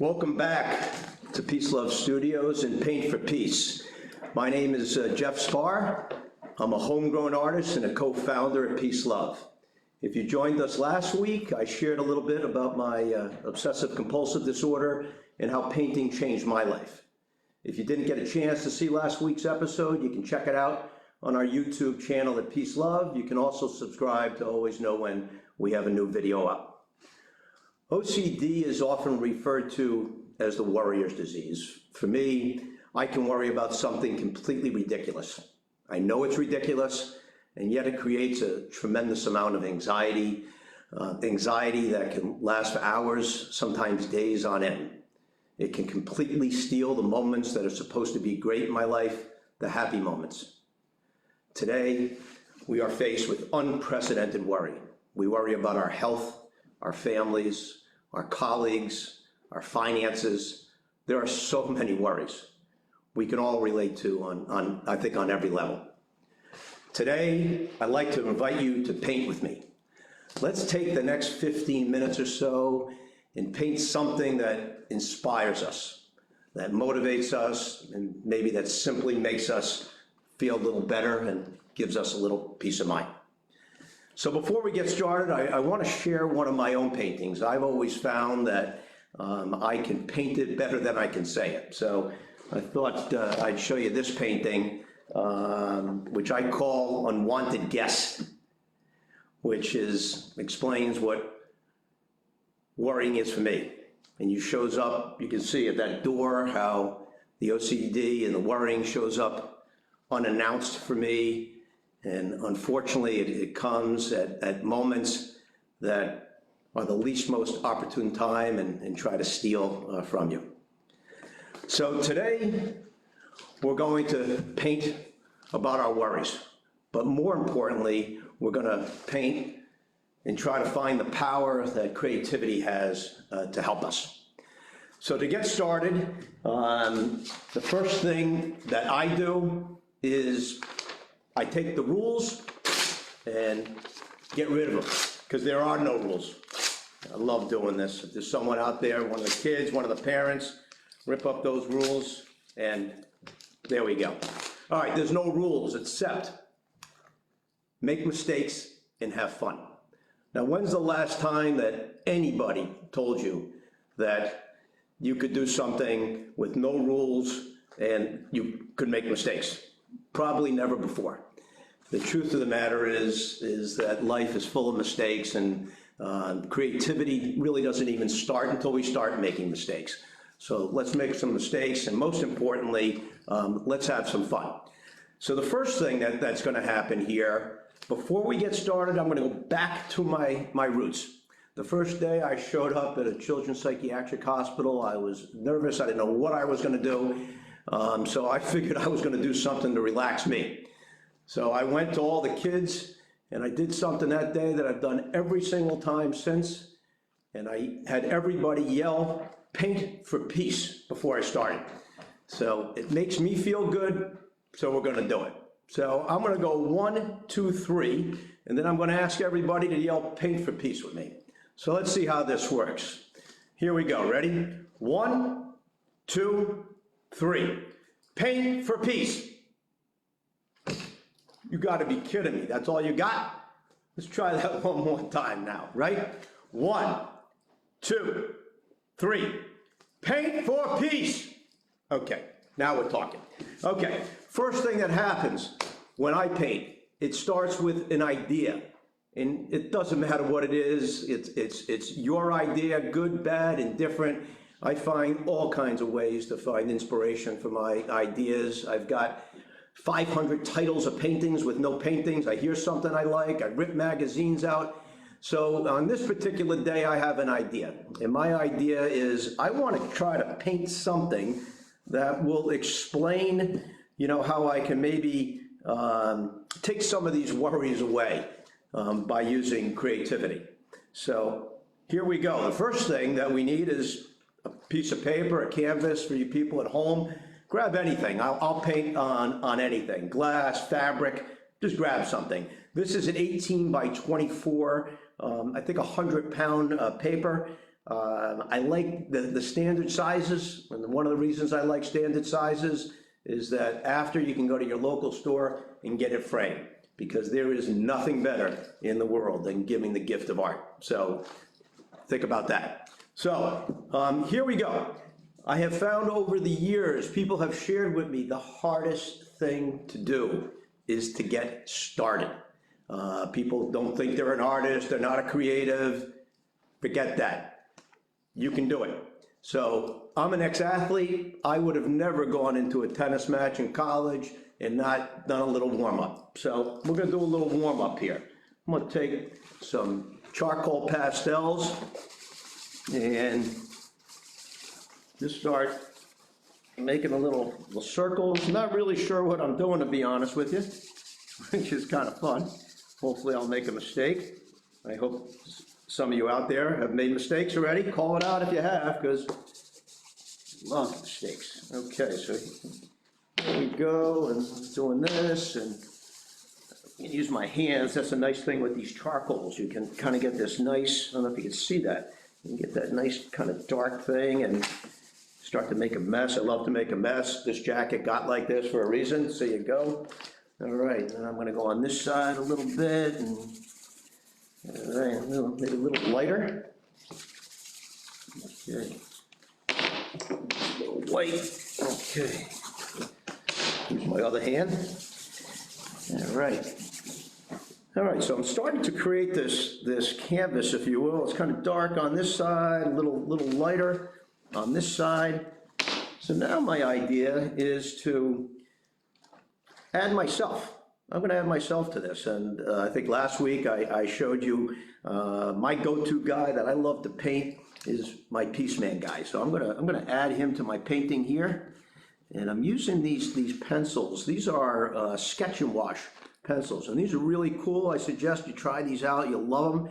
Welcome back to PeaceLove Studios and Paint4Peace. My name is Jeff Sparr. I'm a homegrown artist and a co-founder at PeaceLove. If you joined us last week, I shared a little bit about my obsessive compulsive disorder and how painting changed my life. If you didn't get a chance to see last week's episode, you can check it out on our YouTube channel at PeaceLove. You can also subscribe to always know when we have a new video up. OCD is often referred to as the warrior's disease. For me, I can worry about something completely ridiculous. I know it's ridiculous, and yet it creates a tremendous amount of anxiety that can last for hours, sometimes days on end. It can completely steal the moments that are supposed to be great in my life, the happy moments. Today, we are faced with unprecedented worry. We worry about our health, our families, our colleagues, our finances. There are so many worries we can all relate to I think on every level. Today, I'd like to invite you to paint with me. Let's take the next 15 minutes or so and paint something that inspires us, that motivates us, and maybe that simply makes us feel a little better and gives us a little peace of mind. So before we get started, I want to share one of my own paintings. I've always found that I can paint it better than I can say it. So I thought I'd show you this painting, which I call Unwanted Guest, which explains what worrying is for me. And you shows up, you can see at that door how the OCD and the worrying shows up unannounced for me. And unfortunately, it comes at moments that are the least most opportune time and try to steal from you. So today, we're going to paint about our worries. But more importantly, we're going to paint and try to find the power that creativity has to help us. So to get started, the first thing that I do is I take the rules and get rid of them, because there are no rules. I love doing this. If there's someone out there, one of the kids, one of the parents, rip up those rules, and there we go. All right, there's no rules except make mistakes and have fun. Now, when's the last time that anybody told you that you could do something with no rules and you could make mistakes? Probably never before. The truth of the matter is that life is full of mistakes, and creativity really doesn't even start until we start making mistakes. So let's make some mistakes, and most importantly, let's have some fun. So the first thing that's going to happen here, before we get started, I'm going to go back to my roots. The first day I showed up at a children's psychiatric hospital, I was nervous. I didn't know what I was going to do. So I figured I was going to do something to relax me. So I went to all the kids and I did something that day that I've done every single time since. And I had everybody yell, "Paint4Peace," before I started. So it makes me feel good, so we're going to do it. So I'm going to go 1, 2, 3, and then I'm going to ask everybody to yell "Paint4Peace" with me. So let's see how this works. Here we go. Ready? 1, 2, 3. Paint4Peace. You got to be kidding me. That's all you got? Let's try that one more time now, right? 1, 2, 3. Paint4Peace. Okay, now we're talking. Okay, first thing that happens when I paint, it starts with an idea. And it doesn't matter what it is. It's your idea, good, bad, indifferent. I find all kinds of ways to find inspiration for my ideas. I've got 500 titles of paintings with no paintings. I hear something I like, I rip magazines out. So on this particular day, I have an idea. And my idea is I want to try to paint something that will explain, how I can maybe take some of these worries away by using creativity. So here we go. The first thing that we need is a piece of paper, a canvas for you people at home. Grab anything. I'll paint on anything. Glass, fabric, just grab something. This is an 18 by 24, I think 100-pound paper. I like the standard sizes, and one of the reasons I like standard sizes is that after you can go to your local store and get it framed, because there is nothing better in the world than giving the gift of art. So think about that. So here we go. I have found over the years, people have shared with me the hardest thing to do is to get started. People don't think they're an artist, they're not a creative, forget that. You can do it. So I'm an ex-athlete. I would have never gone into a tennis match in college and not done a little warm-up. So we're gonna do a little warm-up here. I'm gonna take some charcoal pastels and just start making a little circles. Not really sure what I'm doing, to be honest with you, which is kind of fun. Hopefully I'll make a mistake. I hope some of you out there have made mistakes already. Call it out if you have, because I love mistakes. Okay, so here we go, and doing this, and I can use my hands. That's a nice thing with these charcoals. You can kind of get this nice, I don't know if you can see that, you can get that nice kind of dark thing and start to make a mess. I love to make a mess. This jacket got like this for a reason, so you go. All right, and I'm gonna go on this side a little bit, and all right, maybe a little lighter. Okay. A little white, okay. Use my other hand. All right. All right, so I'm starting to create this canvas, if you will. It's kind of dark on this side, a little lighter on this side. So now my idea is to add myself. I'm gonna add myself to this, and I think last week I showed you my go-to guy that I love to paint is my Peace Man guy. So I'm gonna add him to my painting here, and I'm using these pencils. These are Sketch and Wash pencils, and these are really cool. I suggest you try these out. You'll love them.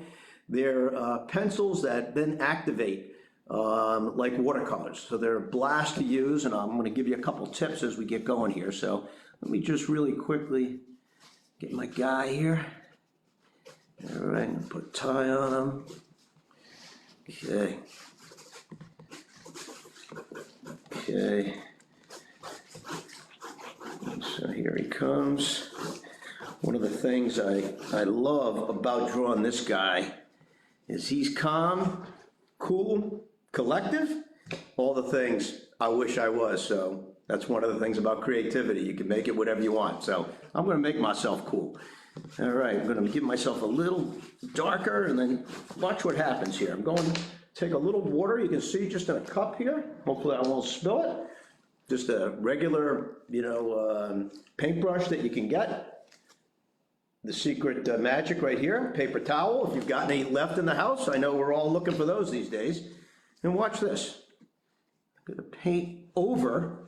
They're pencils that then activate like watercolors. So they're a blast to use, and I'm gonna give you a couple tips as we get going here. So let me just really quickly get my guy here. All right, put a tie on him. Okay. Okay. So here he comes. One of the things I love about drawing this guy is he's calm, cool, collective, all the things I wish I was. So that's one of the things about creativity. You can make it whatever you want. So I'm gonna make myself cool. All right, I'm gonna give myself a little darker, and then watch what happens here. I'm going to take a little water. You can see just in a cup here. Hopefully I won't spill it. Just a regular, paintbrush that you can get. The secret magic right here, paper towel, if you've got any left in the house. I know we're all looking for those these days. And watch this. I'm gonna paint over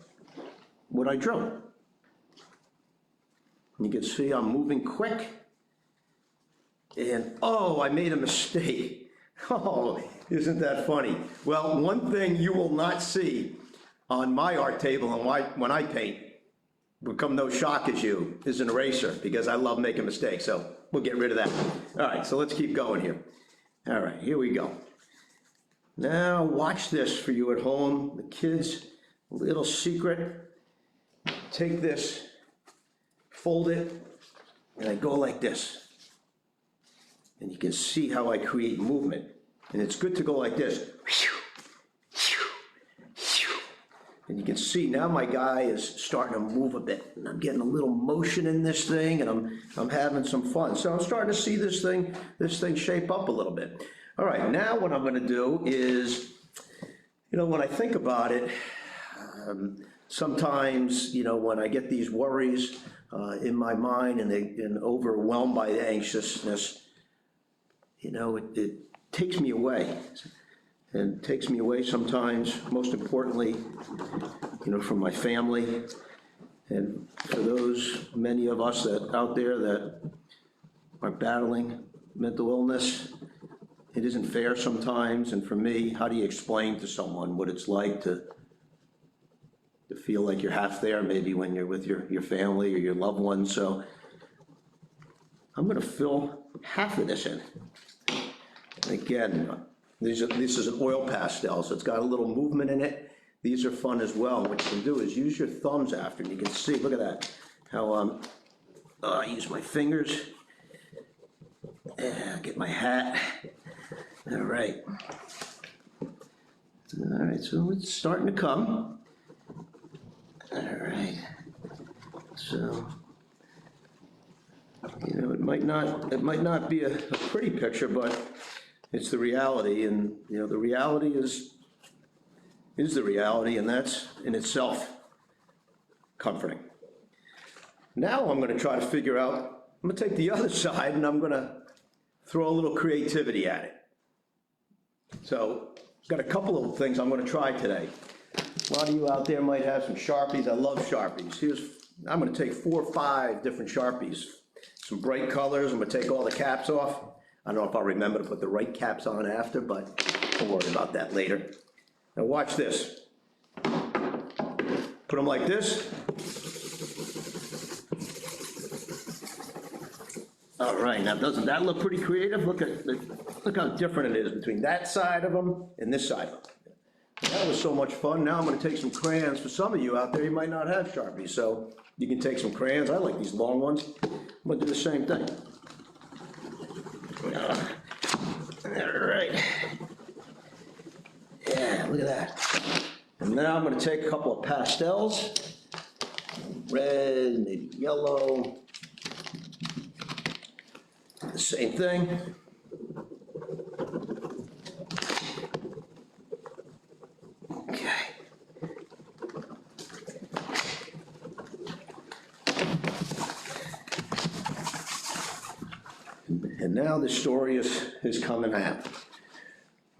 what I drew. You can see I'm moving quick. And oh, I made a mistake. Oh, isn't that funny? Well, one thing you will not see on my art table and when I paint, will come no shock as you, is an eraser, because I love making mistakes, so we'll get rid of that. All right, so let's keep going here. All right, here we go. Now watch this for you at home, the kids, a little secret. Take this, fold it, and I go like this. And you can see how I create movement. And it's good to go like this. And you can see now my guy is starting to move a bit, and I'm getting a little motion in this thing, and I'm having some fun. So I'm starting to see this thing shape up a little bit. All right, now what I'm gonna do is, when I think about it, sometimes, when I get these worries in my mind and overwhelmed by the anxiousness, it takes me away. And takes me away sometimes, most importantly, from my family. And for those, many of us that out there that are battling mental illness, it isn't fair sometimes. And for me, how do you explain to someone what it's like to feel like you're half there, maybe when you're with your family or your loved ones? So I'm gonna fill half of this in. And again, This is an oil pastel, so it's got a little movement in it. These are fun as well. What you can do is use your thumbs after, and you can see, look at that, how I use my fingers. Get my hat. All right. All right, so it's starting to come. All right. So, you know, it might not be a pretty picture, but it's the reality, and you know, the reality is the reality, and that's in itself comforting. Now I'm going to try to figure out, I'm going to take the other side and I'm going to throw a little creativity at it. So I've got a couple of things I'm going to try today. A lot of you out there might have some Sharpies. I love Sharpies. I'm going to take 4 or 5 different Sharpies, some bright colors. I'm going to take all the caps off. I don't know if I'll remember to put the right caps on after, but we'll worry about that later. Now watch this. Put them like this. All right, now doesn't that look pretty creative? Look how different it is between that side of them and this side of them. That was so much fun. Now I'm going to take some crayons. For some of you out there, you might not have Sharpies, so you can take some crayons. I like these long ones. I'm going to do the same thing. All right. Yeah, look at that. And now I'm going to take a couple of pastels. Red, maybe yellow. The same thing. Okay. And now the story is coming out.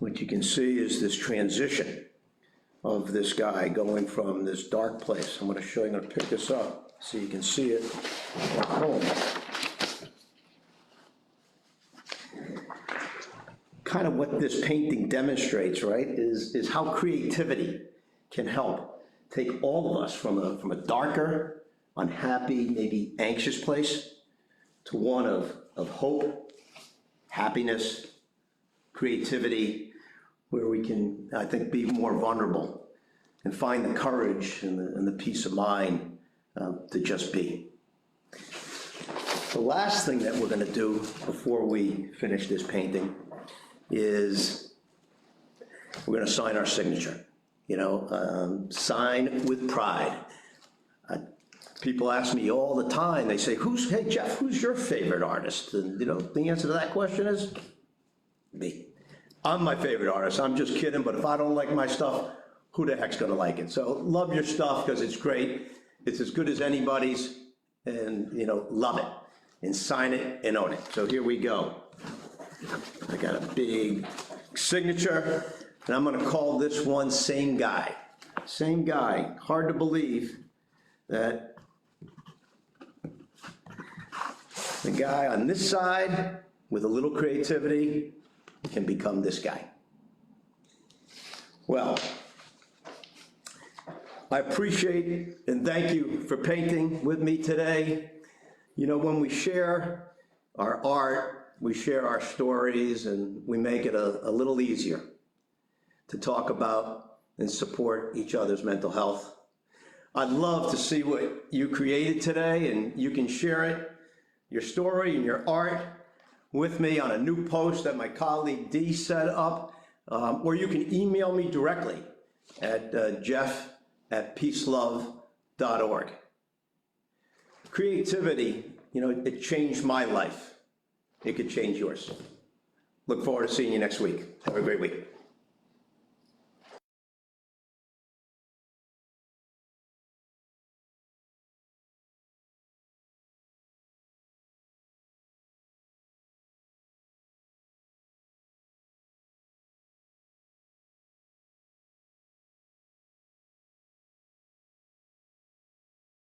What you can see is this transition of this guy going from this dark place. I'm going to show you, I'm going to pick this up so you can see it at home. Kind of what this painting demonstrates, right, is how creativity can help take all of us from a darker, unhappy, maybe anxious place to one of hope, happiness, creativity, where we can, I think, be more vulnerable and find the courage and the peace of mind to just be. The last thing that we're going to do before we finish this painting is we're going to sign our signature. You know, sign with pride. People ask me all the time, they say, hey Jeff, who's your favorite artist? And you know, the answer to that question is me. I'm my favorite artist. I'm just kidding, but if I don't like my stuff, who the heck's gonna like it? So love your stuff because it's great. It's as good as anybody's, and you know, love it and sign it and own it. So here we go. I got a big signature, and I'm gonna call this one Same Guy. Same Guy. Hard to believe that the guy on this side with a little creativity can become this guy. Well, I appreciate and thank you for painting with me today. You know, when we share our art, we share our stories, and we make it a little easier to talk about and support each other's mental health. I'd love to see what you created today, and you can share it, your story and your art, with me on a new post that my colleague Dee set up, or you can email me directly at jeff@peacelove.org. Creativity, you know, it changed my life. It could change yours. Look forward to seeing you next week. Have a great week.